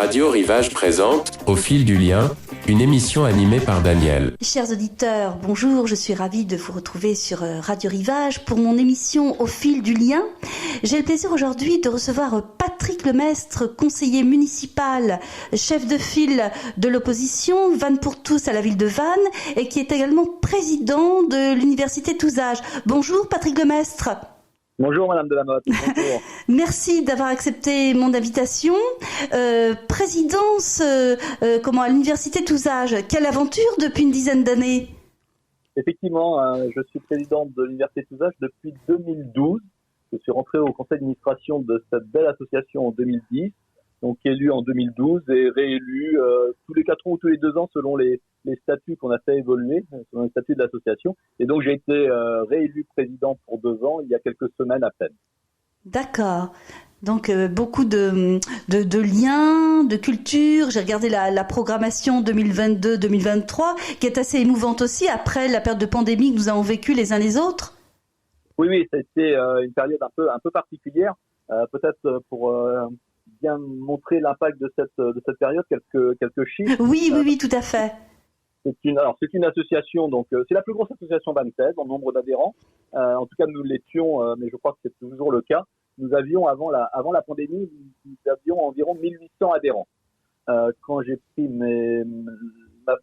Radio Rivage présente Au fil du lien, une émission animée par Daniel. Chers auditeurs, bonjour, je suis ravie de vous retrouver sur Radio Rivage pour mon émission Au fil du lien. J'ai le plaisir aujourd'hui de recevoir Patrick Lemestre, conseiller municipal, chef de file de l'opposition, Vannes pour tous à la ville de Vannes, et qui est également président de l'université Touzage. Bonjour Patrick Lemestre. Bonjour Madame Delamotte. Bonjour. Merci d'avoir accepté mon invitation. Présidence à l'université Touzage, quelle aventure depuis une dizaine d'années. Effectivement, je suis président de l'université Touzage depuis 2012. Je suis rentré au conseil d'administration de cette belle association en 2010, donc élu en 2012 et réélu tous les 4 ans ou tous les 2 ans selon les statuts qu'on a fait évoluer, selon les statuts de l'association. Et donc j'ai été réélu président pour 2 ans il y a quelques semaines à peine. D'accord. Donc beaucoup de liens, de culture. J'ai regardé la programmation 2022-2023 qui est assez émouvante aussi après la période de pandémie que nous avons vécue les uns les autres. Oui, ça a été une période un peu particulière. Peut-être pour bien montrer l'impact de cette période, quelques chiffres. Oui, tout à fait. C'est une association, donc c'est la plus grosse association vannaise en nombre d'adhérents. En tout cas, nous l'étions, mais je crois que c'est toujours le cas. Nous avions avant la pandémie, nous avions environ 1800 adhérents. Quand j'ai pris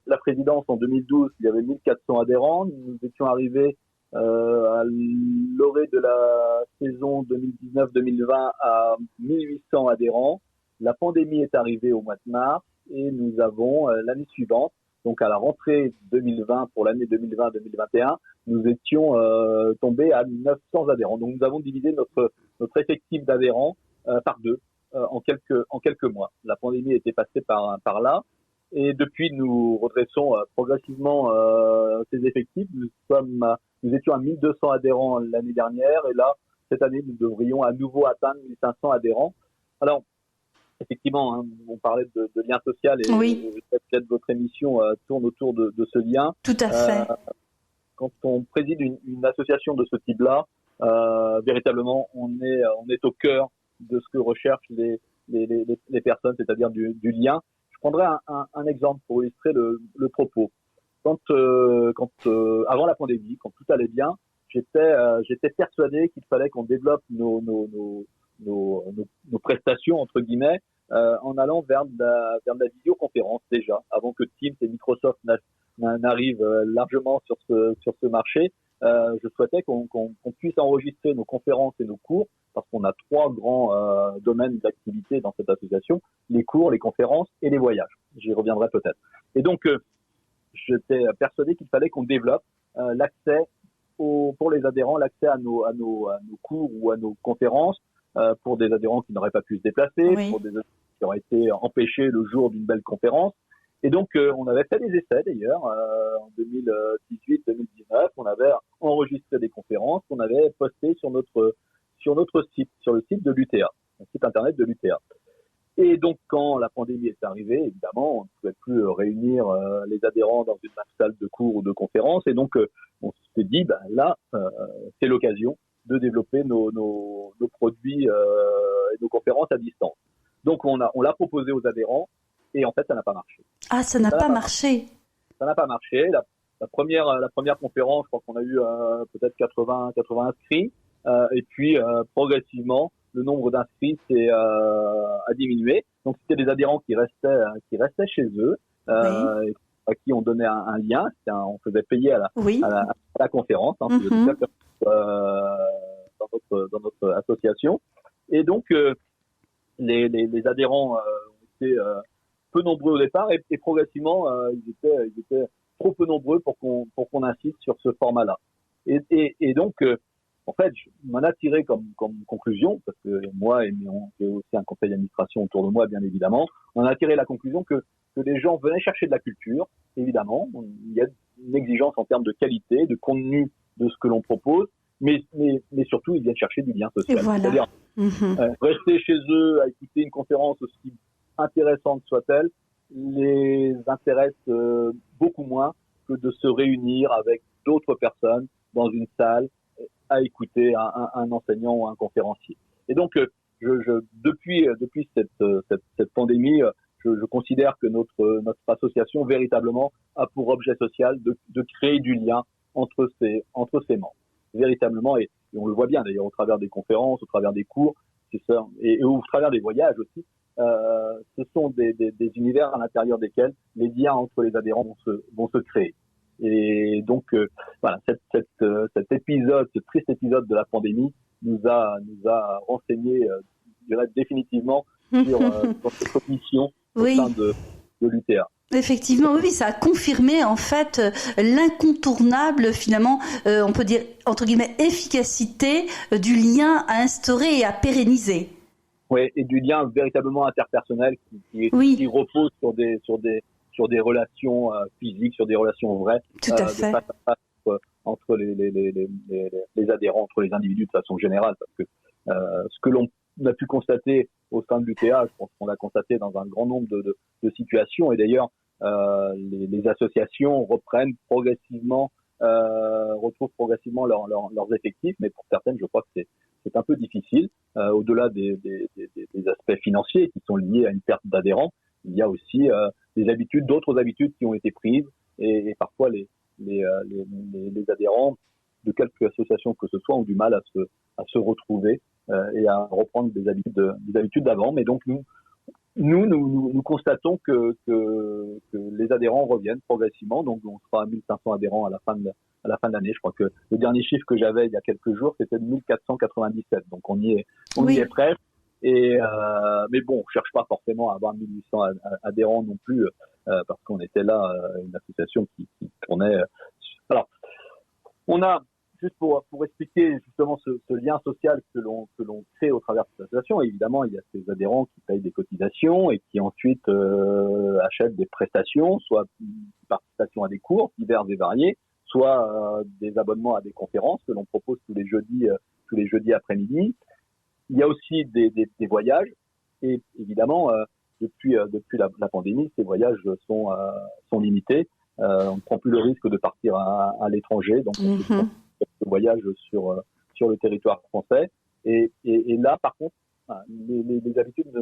la présidence en 2012, il y avait 1400 adhérents. Nous étions arrivés à l'orée de la saison 2019-2020 à 1800 adhérents. La pandémie est arrivée au mois de mars et nous avons l'année suivante, donc à la rentrée 2020 pour l'année 2020-2021, nous étions tombés à 900 adhérents. Donc nous avons divisé notre effectif d'adhérents par 2 en quelques mois. La pandémie était passée par là. Et depuis, nous redressons progressivement ces effectifs. Nous étions à 1200 adhérents l'année dernière et là, cette année, nous devrions à nouveau atteindre 1500 adhérents. Alors, effectivement, on parlait de lien social et oui. Peut-être votre émission tourne autour de ce lien. Tout à fait. Quand on préside une association de ce type-là, véritablement, on est au cœur de ce que recherchent les personnes, c'est-à-dire du lien. Je prendrai un exemple pour illustrer le propos. Quand avant la pandémie, quand tout allait bien, j'étais persuadé qu'il fallait qu'on développe nos prestations entre guillemets en allant vers de la visioconférence déjà, avant que Teams et Microsoft n'arrivent largement sur ce marché. Je souhaitais qu'on puisse enregistrer nos conférences et nos cours, parce qu'on a 3 grands domaines d'activité dans cette association: les cours, les conférences et les voyages. J'y reviendrai peut-être. Et donc, j'étais persuadé qu'il fallait qu'on développe l'accès pour les adhérents, l'accès à nos cours ou à nos conférences, pour des adhérents qui n'auraient pas pu se déplacer, oui. Pour des adhérents qui auraient été empêchés le jour d'une belle conférence. Et donc, on avait fait des essais d'ailleurs en 2018-2019. On avait enregistré des conférences qu'on avait postées sur notre site, sur le site de l'UTA, le site internet de l'UTA. Et donc, quand la pandémie est arrivée, évidemment, on ne pouvait plus réunir les adhérents dans une même salle de cours ou de conférence. Et donc, on s'est dit, là, c'est l'occasion de développer nos produits et nos conférences à distance. Donc, on l'a proposé aux adhérents et en fait, ça n'a pas marché. Ah, ça n'a pas marché. Ça n'a pas marché. La première conférence, je crois qu'on a eu peut-être 80 inscrits. Et puis, progressivement, le nombre d'inscrits a diminué. Donc, c'était des adhérents qui restaient chez eux, oui. À qui on donnait un lien. On faisait payer à la conférence, dans notre association. Et donc, les adhérents ont été peu nombreux au départ et progressivement, ils étaient trop peu nombreux pour qu'on insiste sur ce format-là. Et donc, en fait, je m'en a tiré comme conclusion, parce que moi et j'ai aussi un conseil d'administration autour de moi, bien évidemment, on a tiré la conclusion que les gens venaient chercher de la culture, évidemment. Il y a une exigence en termes de qualité, de contenu de ce que l'on propose, mais surtout, ils viennent chercher du lien social. Et voilà. C'est-à-dire rester chez eux à écouter une conférence aussi intéressante soit-elle, les intéresse beaucoup moins que de se réunir avec d'autres personnes dans une salle à écouter un enseignant ou un conférencier. Et donc, depuis cette pandémie, je considère que notre association véritablement a pour objet social de créer du lien entre ses membres, véritablement, et on le voit bien d'ailleurs au travers des conférences, au travers des cours, c'est ça, et au travers des voyages aussi. Ce sont des univers à l'intérieur desquels les liens entre les adhérents vont se créer. Et donc voilà, cet épisode, ce triste épisode de la pandémie nous a renseigné, je dirais définitivement sur notre mission au sein de l'UTA. Effectivement, oui, ça a confirmé en fait l'incontournable, finalement, on peut dire entre guillemets efficacité du lien à instaurer et à pérenniser. Oui, et du lien véritablement interpersonnel qui repose sur des relations physiques, sur des relations vraies, tout à fait, de face à face entre les adhérents, entre les individus de façon générale, parce que ce que l'on a pu constater au sein de l'UTA, je pense qu'on l'a constaté dans un grand nombre de situations, et d'ailleurs les associations retrouvent progressivement leurs effectifs, mais pour certaines, je crois que c'est un peu difficile. Au-delà des aspects financiers qui sont liés à une perte d'adhérents, il y a aussi d'autres habitudes qui ont été prises, et parfois les adhérents de quelque association que ce soit ont du mal à se retrouver et à reprendre des habitudes d'avant. Mais donc nous constatons que les adhérents reviennent progressivement. Donc on sera à 1500 adhérents à la fin de l'année. Je crois que le dernier chiffre que j'avais il y a quelques jours, c'était de 1497. Donc on y est presque. Mais bon, on cherche pas forcément à avoir 1800 adhérents non plus, parce qu'on était là, une association qui tournait. Alors, on a, juste pour expliquer justement ce lien social que l'on crée au travers de cette association, évidemment, il y a ces adhérents qui payent des cotisations et qui ensuite achètent des prestations, soit participation à des cours divers et variés, soit des abonnements à des conférences que l'on propose tous les jeudis après-midi. Il y a aussi des voyages, et évidemment, depuis la pandémie, ces voyages sont limités. On ne prend plus le risque de partir à l'étranger, donc on fait quelques voyages sur le territoire français. Et là, par contre, les habitudes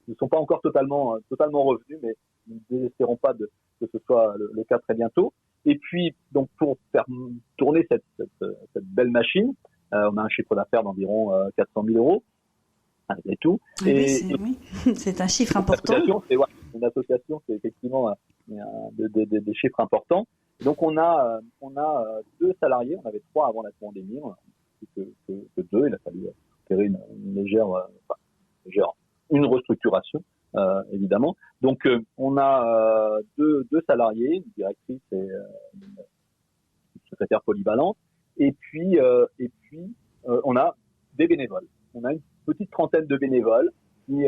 ne sont pas encore totalement revenues, mais nous ne désespérons pas que ce soit le cas très bientôt. Et puis, donc, pour faire tourner cette belle machine, on a un chiffre d'affaires d'environ 400 000 euros, et tout. C'est un chiffre important. Une association, c'est effectivement des chiffres importants. Donc on a 2 salariés, on avait 3 avant la pandémie, on a plus que 2, il a fallu faire une restructuration, évidemment. Donc on a 2 salariés, une directrice et une secrétaire polyvalente, et puis on a des bénévoles. On a une petite trentaine de bénévoles qui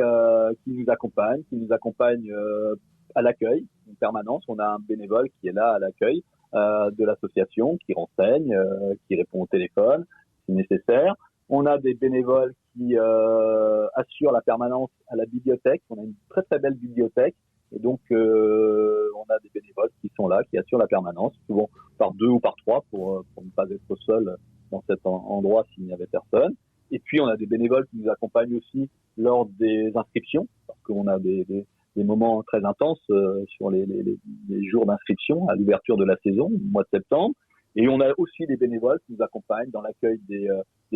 nous accompagnent à l'accueil, en permanence. On a un bénévole qui est là à l'accueil de l'association, qui renseigne, qui répond au téléphone si nécessaire. On a des bénévoles qui assurent la permanence à la bibliothèque. On a une très très belle bibliothèque, et donc on a des bénévoles qui sont là, qui assurent la permanence, souvent par 2 ou par 3 pour ne pas être seul dans cet endroit s'il n'y avait personne. Et puis on a des bénévoles qui nous accompagnent aussi lors des inscriptions, parce qu'on a des moments très intenses sur les jours d'inscription à l'ouverture de la saison, au mois de septembre. Et on a aussi des bénévoles qui nous accompagnent dans l'accueil des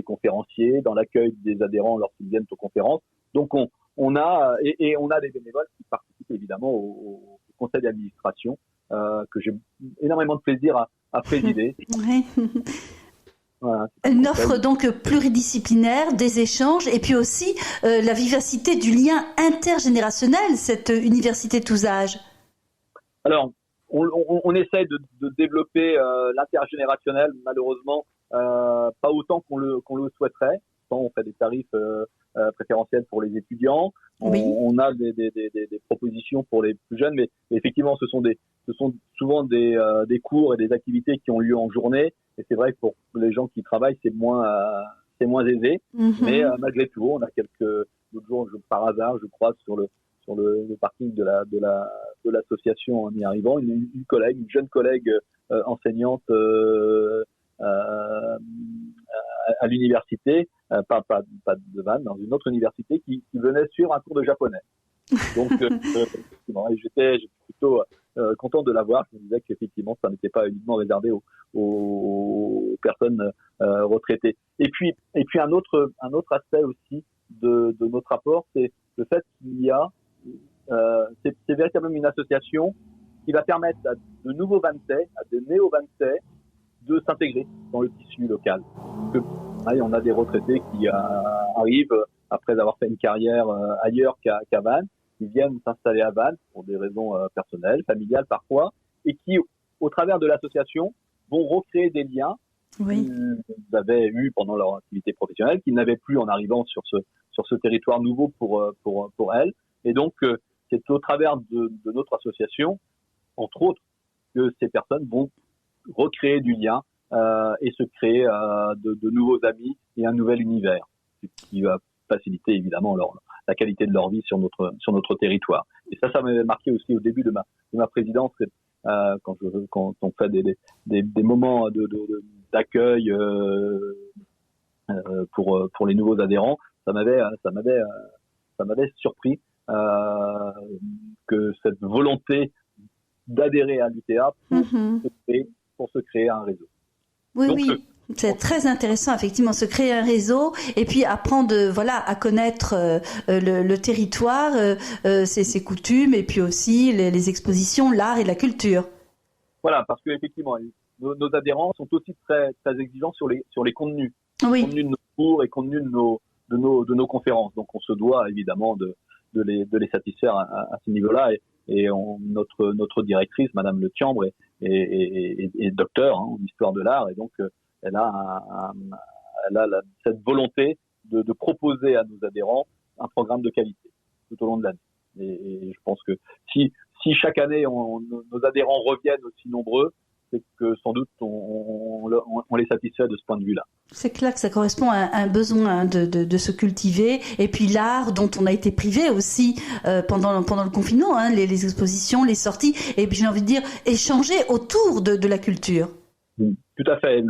conférenciers, dans l'accueil des adhérents lorsqu'ils viennent aux conférences. Donc on a des bénévoles qui participent évidemment au conseil d'administration, que j'ai énormément de plaisir à présider. Oui. Voilà, une offre donc pluridisciplinaire, des échanges, et puis aussi la vivacité du lien intergénérationnel, cette université tous âges. Alors, on essaye de développer l'intergénérationnel, malheureusement, pas autant qu'on le souhaiterait. On fait des tarifs préférentiels pour les étudiants. On a des propositions pour les plus jeunes, mais effectivement, ce sont souvent des cours et des activités qui ont lieu en journée. Et c'est vrai que pour les gens qui travaillent, c'est moins aisé. Mais malgré tout, on a l'autre jour, par hasard, je crois, sur le parking de l'association en y arrivant, une jeune collègue enseignante à l'université, pas de Vannes, dans une autre université, qui venait suivre un cours de japonais. Donc, effectivement, et j'étais plutôt content de l'avoir. Je me disais qu'effectivement, ça n'était pas uniquement réservé aux personnes retraitées. Et puis un autre aspect aussi de notre rapport, c'est le fait qu'il y a, c'est véritablement une association qui va permettre à de nouveaux Vantais, à des néo-Vantais, de s'intégrer dans le tissu local. On a des retraités qui arrivent après avoir fait une carrière ailleurs qu'à Vannes, qui viennent s'installer à Vannes pour des raisons personnelles, familiales parfois, et qui, au travers de l'association, vont recréer des liens qu'ils avaient eu pendant leur activité professionnelle, qu'ils n'avaient plus en arrivant sur ce territoire nouveau pour elles. Et donc, c'est au travers de notre association, entre autres, que ces personnes vont recréer du lien et se créer de nouveaux amis et un nouvel univers, ce qui va faciliter évidemment la qualité de leur vie sur notre territoire. Et ça m'avait marqué aussi au début de ma présidence, quand on fait des moments d'accueil pour les nouveaux adhérents. Ça m'avait surpris que cette volonté d'adhérer à l'UTA pour se créer un réseau. Oui. C'est très intéressant, effectivement, se créer un réseau et puis apprendre, à connaître le territoire, ses coutumes et puis aussi les expositions, l'art et la culture. Voilà, parce que effectivement, nos adhérents sont aussi très très exigeants sur les contenus, contenus de nos cours et contenus de nos conférences. Donc, on se doit évidemment de les satisfaire à ce niveau-là. Et notre directrice, Madame Le Tiambre, est docteur en histoire de l'art, et donc elle a cette volonté de proposer à nos adhérents un programme de qualité tout au long de l'année. Et je pense que si chaque année nos adhérents reviennent aussi nombreux, c'est que sans doute on les satisfait de ce point de vue-là. C'est clair que ça correspond à un besoin de se cultiver, et puis l'art dont on a été privé aussi pendant le confinement, les expositions, les sorties, et puis j'ai envie de dire échanger autour de la culture. Tout à fait.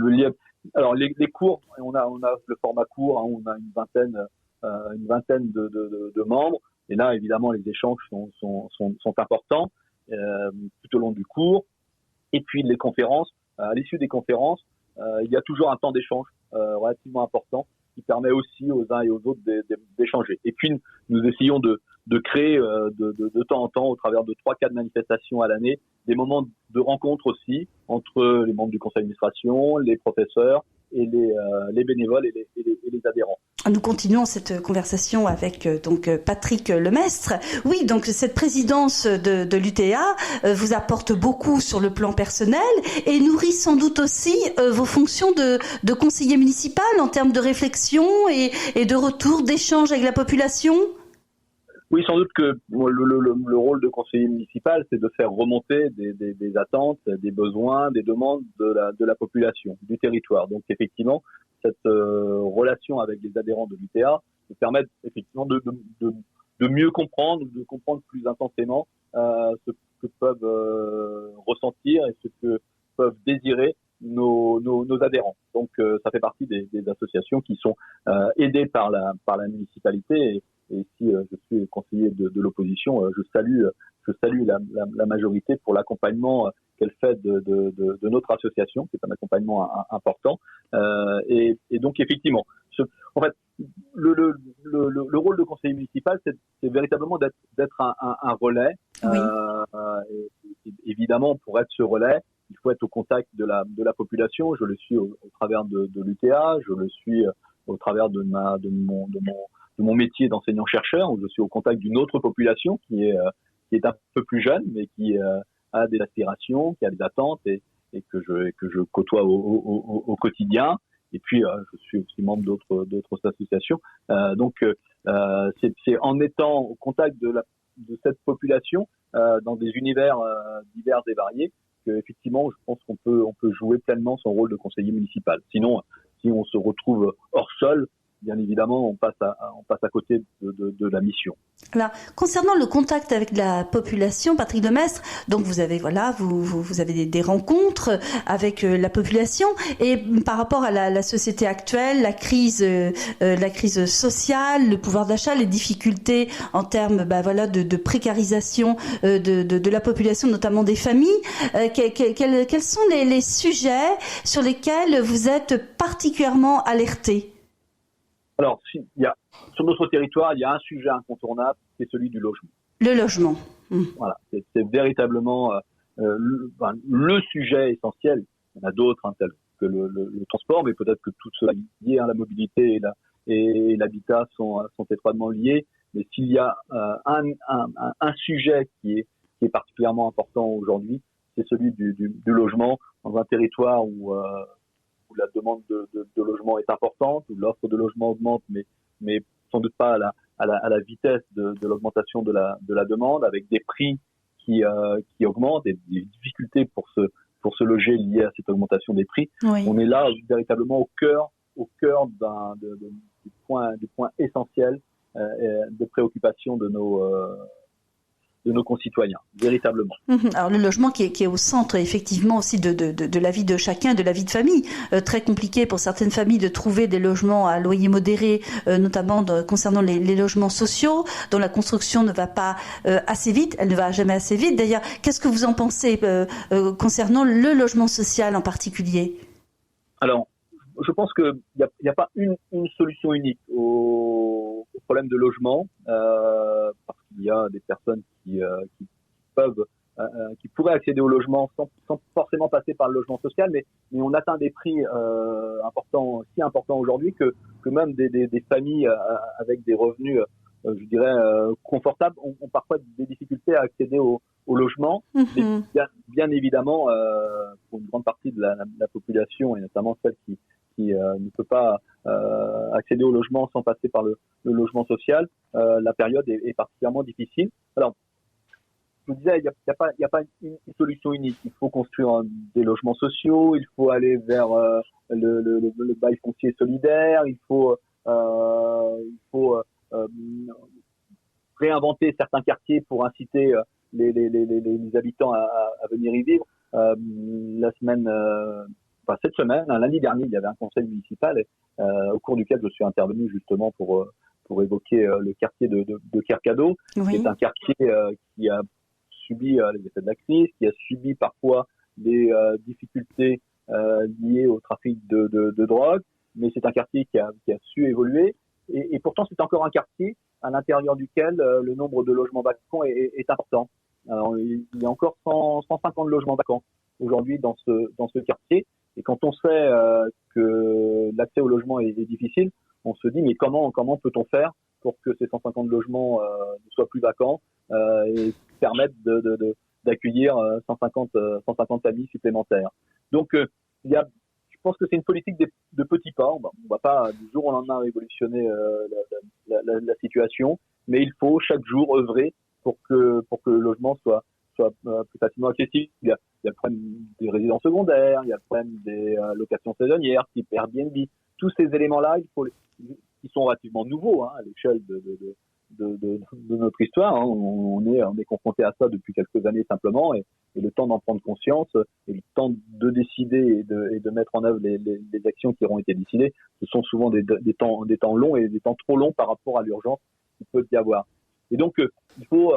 Alors les cours, on a le format court, on a une vingtaine de membres, et là évidemment les échanges sont importants tout au long du cours. Et puis les conférences, à l'issue des conférences, il y a toujours un temps d'échange relativement important qui permet aussi aux uns et aux autres d'échanger. Et puis nous essayons de créer de temps en temps, au travers de 3-4 manifestations à l'année, des moments de rencontre aussi entre les membres du conseil d'administration, les professeurs et les bénévoles et les adhérents. Nous continuons cette conversation avec Patrick Lemestre. Oui, donc cette présidence de l'UTA vous apporte beaucoup sur le plan personnel et nourrit sans doute aussi vos fonctions de conseiller municipal en termes de réflexion et de retour, d'échange avec la population. Oui, sans doute que le rôle de conseiller municipal, c'est de faire remonter des attentes, des besoins, des demandes de la population, du territoire. Donc effectivement, cette relation avec les adhérents de l'UTA nous permet effectivement de mieux comprendre, de comprendre plus intensément ce que peuvent ressentir et ce que peuvent désirer nos adhérents. Donc ça fait partie des associations qui sont aidées par la municipalité. Et si je suis conseiller de l'opposition, je salue la majorité pour l'accompagnement qu'elle fait de notre association, qui est un accompagnement important. Et donc effectivement, en fait, le rôle de conseiller municipal, c'est véritablement d'être un relais. Oui. Et évidemment, pour être ce relais, il faut être au contact de la population. Je le suis au travers de l'UTA, je le suis au travers de mon métier d'enseignant-chercheur, où je suis au contact d'une autre population qui est un peu plus jeune, mais qui a des aspirations, qui a des attentes et que je côtoie au quotidien. Et puis, je suis aussi membre d'autres associations. Donc, c'est en étant au contact de cette population dans des univers divers et variés qu'effectivement, je pense qu'on peut jouer pleinement son rôle de conseiller municipal. Sinon, si on se retrouve hors sol, bien évidemment, on passe à côté de la mission. Alors, concernant le contact avec la population, Patrick Lemestre, donc vous avez des rencontres avec la population, et par rapport à la société actuelle, la crise sociale, le pouvoir d'achat, les difficultés en termes de précarisation de la population, notamment des familles, quels sont les sujets sur lesquels vous êtes particulièrement alertés? Alors, sur notre territoire, il y a un sujet incontournable, c'est celui du logement. Le logement. Voilà, c'est véritablement le sujet essentiel. Il y en a d'autres, tels que le transport, mais peut-être que tout cela est lié à la mobilité et l'habitat sont étroitement liés. Mais s'il y a un sujet qui est particulièrement important aujourd'hui, c'est celui du logement dans un territoire où la demande de logement est importante, où l'offre de logement augmente, mais sans doute pas à la vitesse de l'augmentation de la demande, avec des prix qui augmentent et des difficultés pour se loger liées à cette augmentation des prix. Oui. On est là véritablement au cœur du point essentiel de préoccupation de nos concitoyens, véritablement. Alors le logement qui est au centre effectivement aussi de la vie de chacun, de la vie de famille. Très compliqué pour certaines familles de trouver des logements à loyer modéré, notamment concernant les logements sociaux, dont la construction ne va pas assez vite, elle ne va jamais assez vite. D'ailleurs, qu'est-ce que vous en pensez concernant le logement social en particulier? Alors, je pense qu'il n'y a pas une solution unique au problème de logement, parce qu'il y a des personnes qui pourraient accéder au logement sans forcément passer par le logement social, mais on atteint des prix si importants aujourd'hui que même des familles avec des revenus, je dirais, confortables ont parfois des difficultés à accéder au logement. Mais bien évidemment, pour une grande partie de la population, et notamment celle qui ne peut pas accéder au logement sans passer par le logement social, la période est particulièrement difficile. Alors, je vous disais, il n'y a pas une solution unique. Il faut construire des logements sociaux, il faut aller vers le bail foncier solidaire, il faut réinventer certains quartiers pour inciter les habitants à venir y vivre. Cette semaine, lundi dernier, il y avait un conseil municipal au cours duquel je suis intervenu justement pour évoquer le quartier de Kercado, oui. qui est un quartier qui a subi les effets de la crise, qui a subi parfois des difficultés liées au trafic de drogue, mais c'est un quartier qui a su évoluer, et pourtant c'est encore un quartier à l'intérieur duquel le nombre de logements vacants est important. Alors, il y a encore 150 logements vacants aujourd'hui dans ce quartier, et quand on sait que l'accès au logement est difficile, on se dit mais comment peut-on faire pour que ces 150 logements ne soient plus vacants et permettent d'accueillir 150 familles supplémentaires. Donc je pense que c'est une politique de petits pas. On va pas du jour au lendemain révolutionner la situation, mais il faut chaque jour œuvrer pour que le logement soit plus facilement accessible. Il y a le problème des résidences secondaires, il y a le problème des locations saisonnières, type Airbnb. Tous ces éléments-là, ils sont relativement nouveaux à l'échelle de notre histoire. On est confronté à ça depuis quelques années simplement, et le temps d'en prendre conscience et le temps de décider et de mettre en œuvre les actions qui auront été décidées, ce sont souvent des temps longs, et des temps trop longs par rapport à l'urgence qu'il peut y avoir. Et donc il faut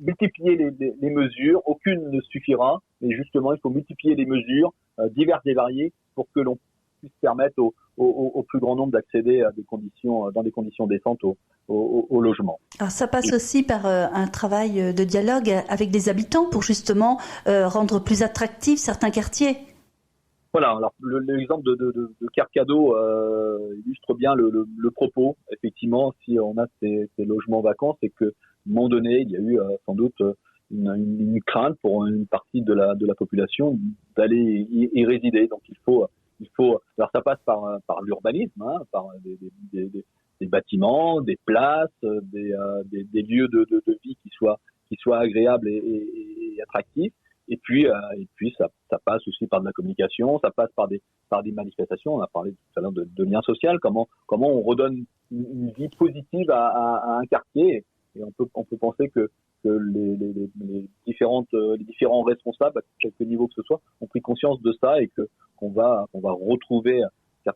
multiplier les mesures. Aucune ne suffira, mais justement il faut multiplier les mesures diverses et variées pour que l'on puisse permettre au plus grand nombre d'accéder à dans des conditions décentes au logement. Alors ça passe aussi par un travail de dialogue avec des habitants pour justement rendre plus attractifs certains quartiers. Voilà, alors l'exemple de Kercado illustre bien le propos. Effectivement, si on a ces logements vacants, c'est que à un moment donné, il y a eu sans doute une crainte pour une partie de la population d'aller y résider. Donc il faut. Alors ça passe par l'urbanisme, par des bâtiments, des places, des lieux de vie qui soient agréables et attractifs. puis ça passe aussi par de la communication, ça passe par des manifestations. On a parlé tout à l'heure de lien social, comment on redonne une vie positive à un quartier. Et on peut penser que les différents responsables, à quelque niveau que ce soit, ont pris conscience de ça et qu'on va retrouver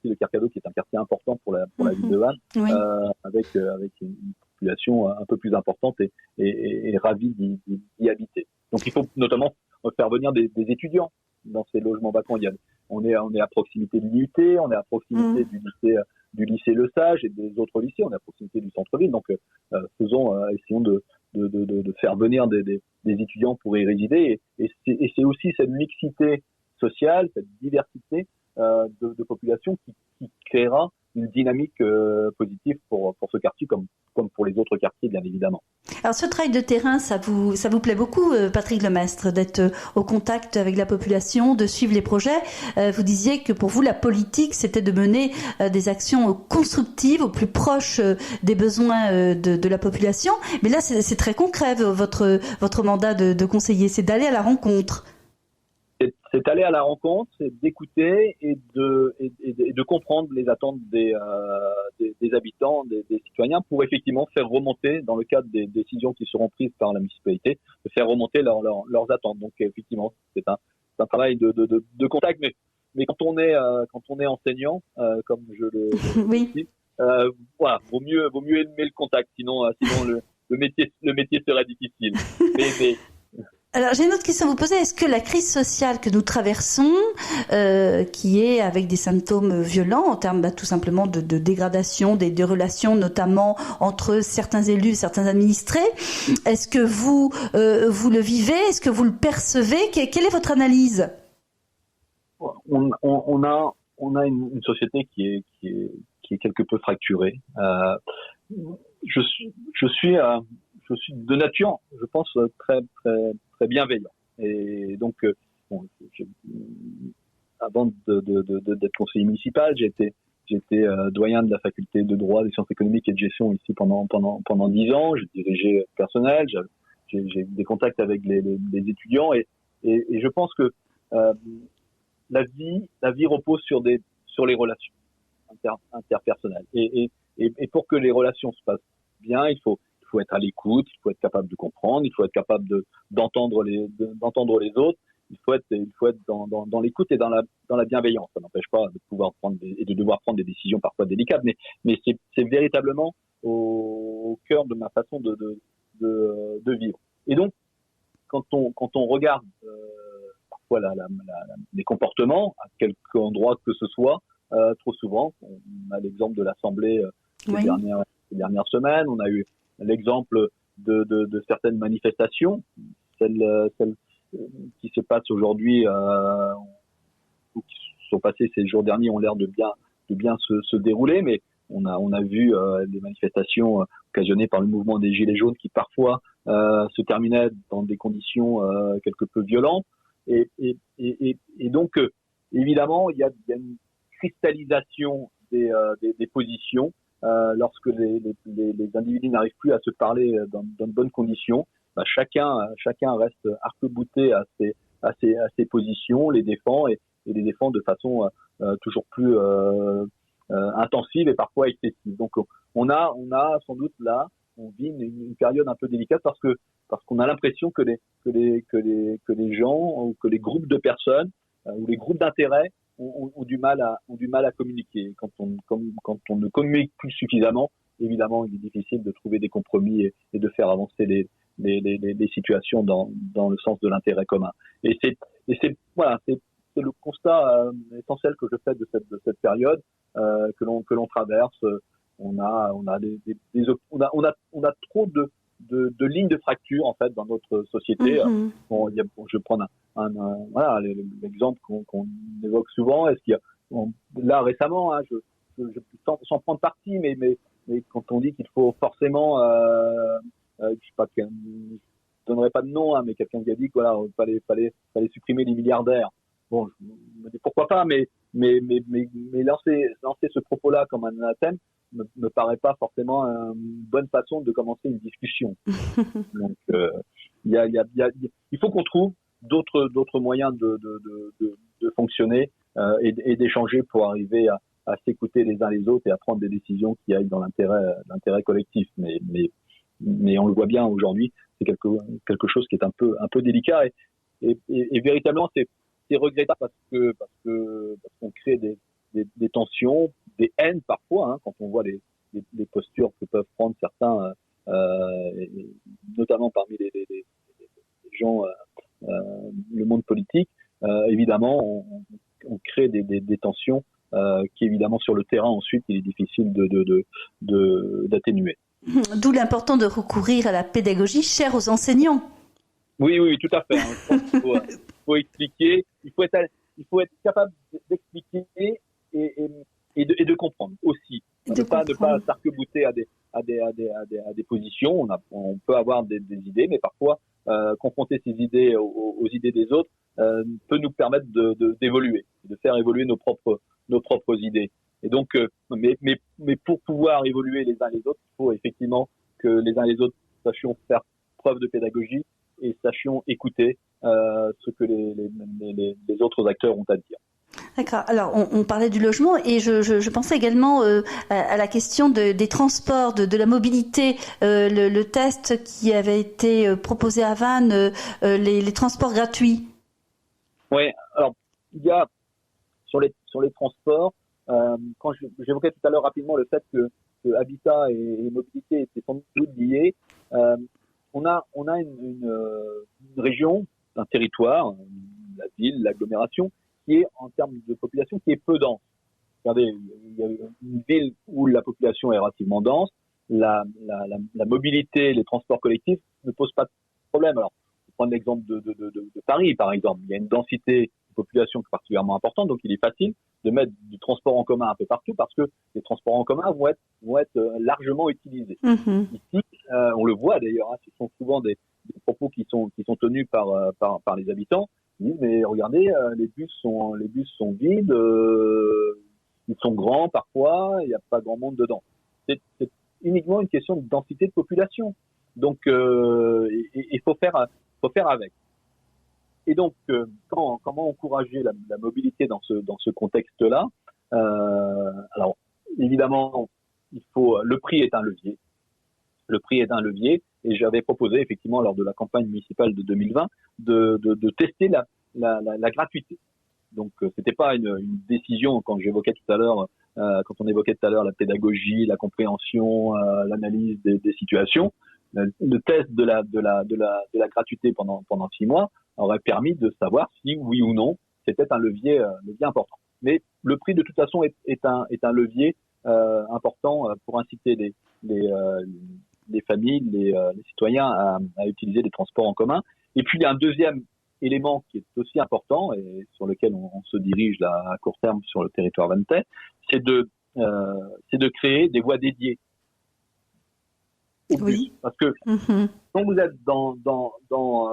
le Carcado, qui est un quartier important pour la ville de Vannes, Oui. avec une population un peu plus importante et ravie d'y habiter. Donc il faut notamment faire venir des étudiants dans ces logements vacants. On est à proximité de l'IUT, on est à proximité du lycée Le Sage et des autres lycées, on est à proximité du centre-ville. Donc essayons de faire venir des étudiants pour y résider. Et c'est aussi cette mixité sociale, cette diversité de population qui créera une dynamique positive pour ce quartier comme pour les autres quartiers, bien évidemment. Alors ce travail de terrain, ça vous plaît beaucoup, Patrick Lemestre, d'être au contact avec la population, de suivre les projets. Vous disiez que pour vous, la politique, c'était de mener des actions constructives au plus proche des besoins de la population. Mais là, c'est très concret, votre mandat de conseiller, c'est d'aller à la rencontre. C'est aller à la rencontre, c'est d'écouter et de comprendre les attentes des habitants, des citoyens, pour effectivement faire remonter, dans le cadre des décisions qui seront prises par la municipalité, de faire remonter leurs attentes. Donc effectivement, c'est un travail de contact, mais quand on est enseignant, comme je le dis, voilà, vaut mieux aimer le contact, sinon le métier sera difficile. Mais alors, j'ai une autre question à vous poser. Est-ce que la crise sociale que nous traversons, qui est avec des symptômes violents en termes tout simplement de dégradation des relations, notamment entre certains élus, certains administrés, est-ce que vous le vivez? Est-ce que vous le percevez? Quelle est votre analyse? On a une société qui est quelque peu fracturée. Je suis de nature, je pense, très très très bienveillant. Et donc, avant d'être conseiller municipal, j'étais doyen de la faculté de droit, des sciences économiques et de gestion ici pendant 10 ans. J'ai dirigé personnel, j'ai des contacts avec les étudiants et je pense que la vie repose sur les relations interpersonnelles. Et pour que les relations se passent bien, il faut être à l'écoute, il faut être capable de comprendre, il faut être capable d'entendre les autres, il faut être dans l'écoute et dans la bienveillance. Ça n'empêche pas de pouvoir prendre et de devoir prendre des décisions parfois délicates, mais c'est véritablement au cœur de ma façon de vivre. Et donc, quand on regarde parfois les comportements à quelque endroit que ce soit, trop souvent, on a l'exemple de l'Assemblée ces dernières semaines, on a eu l'exemple de certaines manifestations, celles qui se passent aujourd'hui ou qui sont passées ces jours derniers ont l'air de bien se dérouler, mais on a vu des manifestations occasionnées par le mouvement des Gilets jaunes qui parfois se terminaient dans des conditions quelque peu violentes et donc évidemment il y a une cristallisation des positions. Lorsque les individus n'arrivent plus à se parler dans de bonnes conditions, chacun reste arc-bouté à ses positions, les défend et les défend de façon toujours plus intensive et parfois excessive. Donc on a sans doute là, on vit une période un peu délicate parce qu'on a l'impression que les gens ou que les groupes de personnes ou les groupes d'intérêt ont du mal à communiquer. Quand on ne communique plus suffisamment, évidemment, il est difficile de trouver des compromis et de faire avancer les situations dans le sens de l'intérêt commun. Et c'est le constat essentiel que je fais de cette période que l'on traverse. On a trop de lignes de fracture en fait dans notre société. Je prends l'exemple qu'on évoque souvent. Est-ce qu'il y a là récemment, sans prendre parti, mais quand on dit qu'il faut forcément, je sais pas, je donnerai pas de nom, mais quelqu'un qui a dit qu'il fallait supprimer les milliardaires. Bon, je me dis pourquoi pas, mais lancer ce propos-là comme un anathème me paraît pas forcément une bonne façon de commencer une discussion. Donc il faut qu'on trouve d'autres moyens de fonctionner et d'échanger pour arriver à s'écouter les uns les autres et à prendre des décisions qui aillent dans l'intérêt collectif. Mais on le voit bien aujourd'hui, c'est quelque chose qui est un peu délicat et véritablement c'est regrettable parce qu'on crée des tensions, des haines parfois, quand on voit les postures que peuvent prendre certains, notamment parmi les gens, le monde politique. Évidemment, on crée des tensions qui évidemment sur le terrain ensuite il est difficile d'atténuer. D'où l'important de recourir à la pédagogie chère aux enseignants. Oui, tout à fait. Je pense qu'il faut expliquer, il faut être capable d'expliquer et de comprendre aussi. Ne pas s'arc-bouter à des positions. On peut avoir des idées, mais parfois confronter ces idées aux idées des autres peut nous permettre d'évoluer, de faire évoluer nos propres idées. Et donc, mais pour pouvoir évoluer les uns les autres, il faut effectivement que les uns les autres sachions faire preuve de pédagogie et sachions écouter ce que les autres acteurs ont à dire. D'accord. Alors, on parlait du logement et je pensais également à la question des transports, de la mobilité. Le test qui avait été proposé à Vannes, les transports gratuits. Oui. Alors, il y a sur les transports, quand j'évoquais tout à l'heure rapidement le fait que habitat et mobilité étaient sans doute liés, on a une région, un territoire, la ville, l'agglomération, qui est, en termes de population, qui est peu dense. Regardez, il y a une ville où la population est relativement dense, la mobilité, les transports collectifs ne posent pas de problème. Alors, je vais prendre l'exemple de Paris, par exemple. Il y a une densité de population qui est particulièrement importante, donc il est facile de mettre du transport en commun un peu partout parce que les transports en commun vont être largement utilisés. Mmh. Ici, on le voit d'ailleurs, ce sont souvent des propos qui sont tenus par les habitants. Ils disent mais regardez, les bus sont vides, ils sont grands parfois, il n'y a pas grand monde dedans. C'est uniquement une question de densité de population. Donc il faut faire avec. Et donc comment encourager la mobilité dans ce contexte-là? Alors évidemment, le prix est un levier. Le prix est un levier et j'avais proposé effectivement lors de la campagne municipale de 2020 de tester la gratuité. Donc c'était pas une décision quand on évoquait tout à l'heure la pédagogie, la compréhension, l'analyse des situations. Le test de la gratuité pendant 6 mois aurait permis de savoir si oui ou non c'était un levier important. Mais le prix de toute façon est un levier important pour inciter les familles, les citoyens à utiliser des transports en commun. Et puis il y a un deuxième élément qui est aussi important et sur lequel on se dirige là, à court terme sur le territoire vannetais, c'est de créer des voies dédiées au bus. Oui. Parce que quand vous êtes dans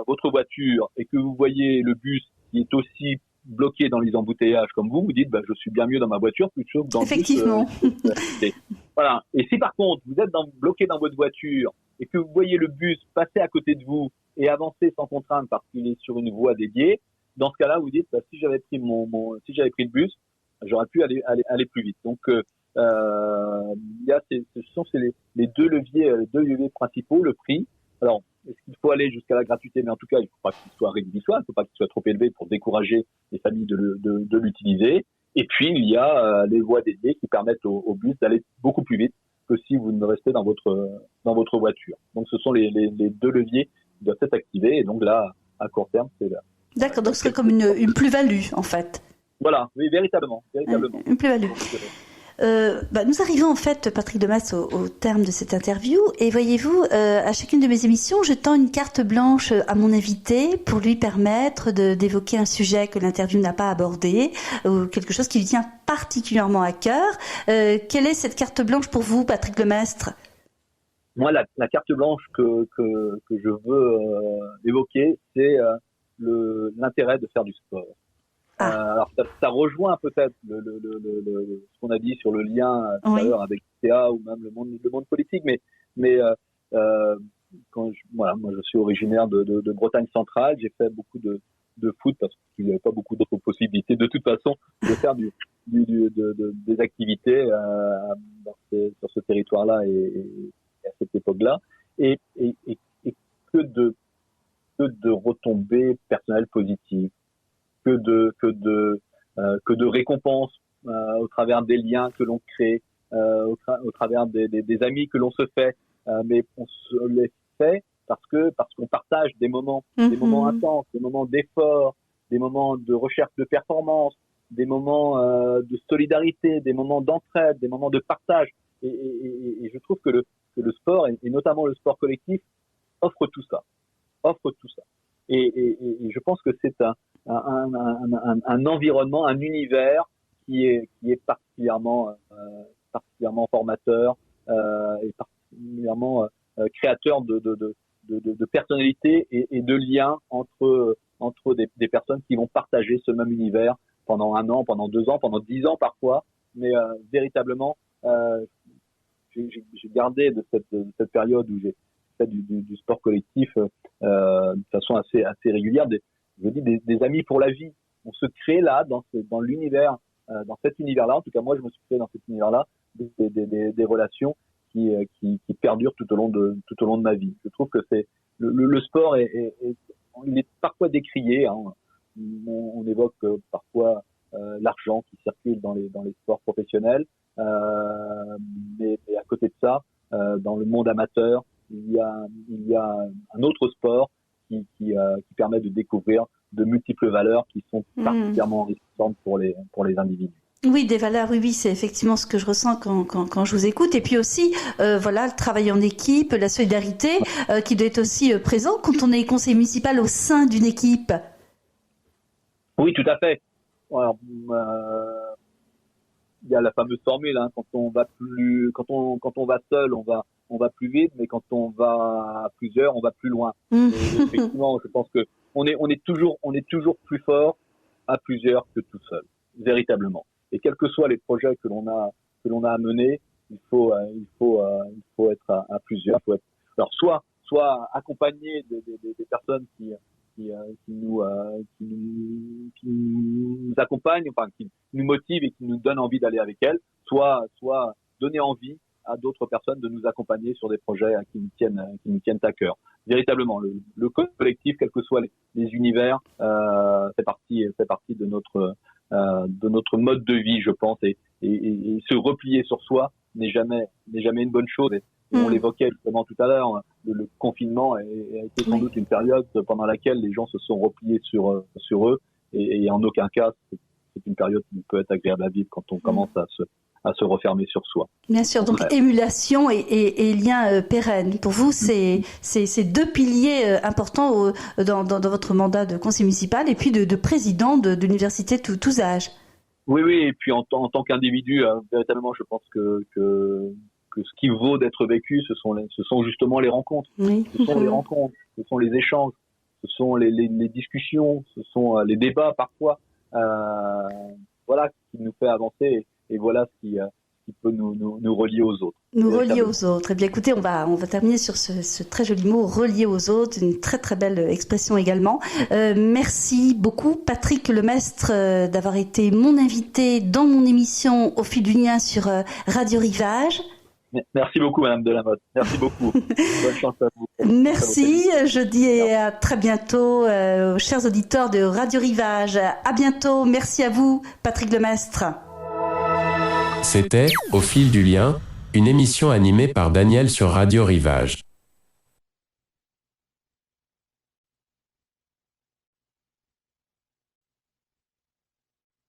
votre voiture et que vous voyez le bus qui est aussi bloqué dans les embouteillages comme vous dites je suis bien mieux dans ma voiture plutôt que dans Effectivement. le bus. Voilà. Et si par contre vous êtes bloqué dans votre voiture et que vous voyez le bus passer à côté de vous et avancer sans contrainte parce qu'il est sur une voie dédiée, dans ce cas-là vous dites si j'avais pris le bus, j'aurais pu aller plus vite. Donc ce sont les deux leviers principaux, le prix. Alors, est-ce qu'il faut aller jusqu'à la gratuité? Mais en tout cas, il ne faut pas qu'il soit rédhibitoire, il ne faut pas qu'il soit trop élevé pour décourager les familles de l'utiliser. Et puis, il y a les voies dédiées qui permettent au bus d'aller beaucoup plus vite que si vous ne restez dans votre voiture. Donc, ce sont les deux leviers qui doivent être activés. Et donc là, à court terme, c'est là. D'accord, donc ce serait comme une plus-value, en fait. Voilà, oui, véritablement. Une plus-value. Nous arrivons en fait, Patrick Demas, au terme de cette interview. Et voyez-vous, à chacune de mes émissions, je tends une carte blanche à mon invité pour lui permettre d'évoquer un sujet que l'interview n'a pas abordé ou quelque chose qui lui tient particulièrement à cœur. Quelle est cette carte blanche pour vous, Patrick Lemestre? Moi, la carte blanche que je veux évoquer, c'est l'intérêt de faire du sport. Alors ça rejoint peut-être ce qu'on a dit sur le lien tout à l'heure avec l'ITA ou même le monde politique, mais moi je suis originaire de Bretagne centrale, j'ai fait beaucoup de de foot parce qu'il n'y avait pas beaucoup d'autres possibilités de toute façon de faire des activités sur ce territoire-là et à cette époque-là, et que de retombées personnelles positives, que de récompenses au travers des liens que l'on crée, au travers des amis que l'on se fait, mais on se les fait parce qu'on partage des moments intenses, des moments d'effort, des moments de recherche de performance, des moments de solidarité, des moments d'entraide, des moments de partage. Et je trouve que le sport, et notamment le sport collectif, offre tout ça. Et je pense que c'est un environnement, un univers qui est particulièrement formateur et particulièrement créateur de personnalité et de liens entre des personnes qui vont partager ce même univers pendant 1 an, pendant 2 ans, pendant 10 ans parfois, mais véritablement j'ai gardé de cette période où j'ai fait du sport collectif de façon assez régulière des amis pour la vie. On se crée là dans l'univers, dans cet univers-là. En tout cas, moi, je me suis créé dans cet univers-là des relations qui perdurent tout au long de ma vie. Je trouve que c'est le sport il est parfois décrié. Hein. On évoque parfois l'argent qui circule dans les sports professionnels, mais à côté de ça, dans le monde amateur, il y a un autre sport qui permet de découvrir de multiples valeurs qui sont particulièrement enrichissantes pour les individus. Oui, des valeurs, oui, c'est effectivement ce que je ressens quand je vous écoute. Et puis aussi, le travail en équipe, la solidarité, qui doit être aussi présent quand on est conseiller municipal au sein d'une équipe. Oui, tout à fait. Alors, il y a la fameuse formule, hein, quand on va seul, on va plus vite, mais quand on va à plusieurs, on va plus loin. Et effectivement, je pense que on est toujours plus fort à plusieurs que tout seul, véritablement. Et quels que soient les projets que l'on a à mener, il faut être à plusieurs. Alors soit accompagner des personnes qui nous accompagnent, enfin qui nous motivent et qui nous donnent envie d'aller avec elles, soit donner envie à d'autres personnes de nous accompagner sur des projets qui nous tiennent à cœur. Véritablement, le collectif, quels que soient les univers, fait partie de notre mode de vie, je pense, et se replier sur soi n'est jamais une bonne chose. Et on l'évoquait justement tout à l'heure, le confinement a été sans doute une période pendant laquelle les gens se sont repliés sur eux, et en aucun cas c'est une période qui peut être agréable à vivre quand on commence à se refermer sur soi. Bien sûr, donc émulation et lien pérenne. Pour vous, c'est 2 piliers importants dans votre mandat de conseiller municipal et puis de président de l'université tous âges. Oui, et puis en tant qu'individu, véritablement, je pense que ce qui vaut d'être vécu, ce sont justement les rencontres. Oui. Ce sont les rencontres, ce sont les échanges, ce sont les discussions, ce sont les débats parfois. Voilà qui nous fait avancer. Et voilà ce qui peut nous relier aux autres. Nous relier aux autres. Eh bien, écoutez, on va terminer sur ce très joli mot, relier aux autres, une très très belle expression également. Merci beaucoup, Patrick Lemestre, d'avoir été mon invité dans mon émission Au fil du lien sur Radio Rivage. Merci beaucoup, Madame Delamotte. Merci beaucoup. Bonne chance à vous. Merci. Je dis à très bientôt, chers auditeurs de Radio Rivage. À bientôt. Merci à vous, Patrick Lemestre. C'était Au fil du lien, une émission animée par Daniel sur Radio Rivage.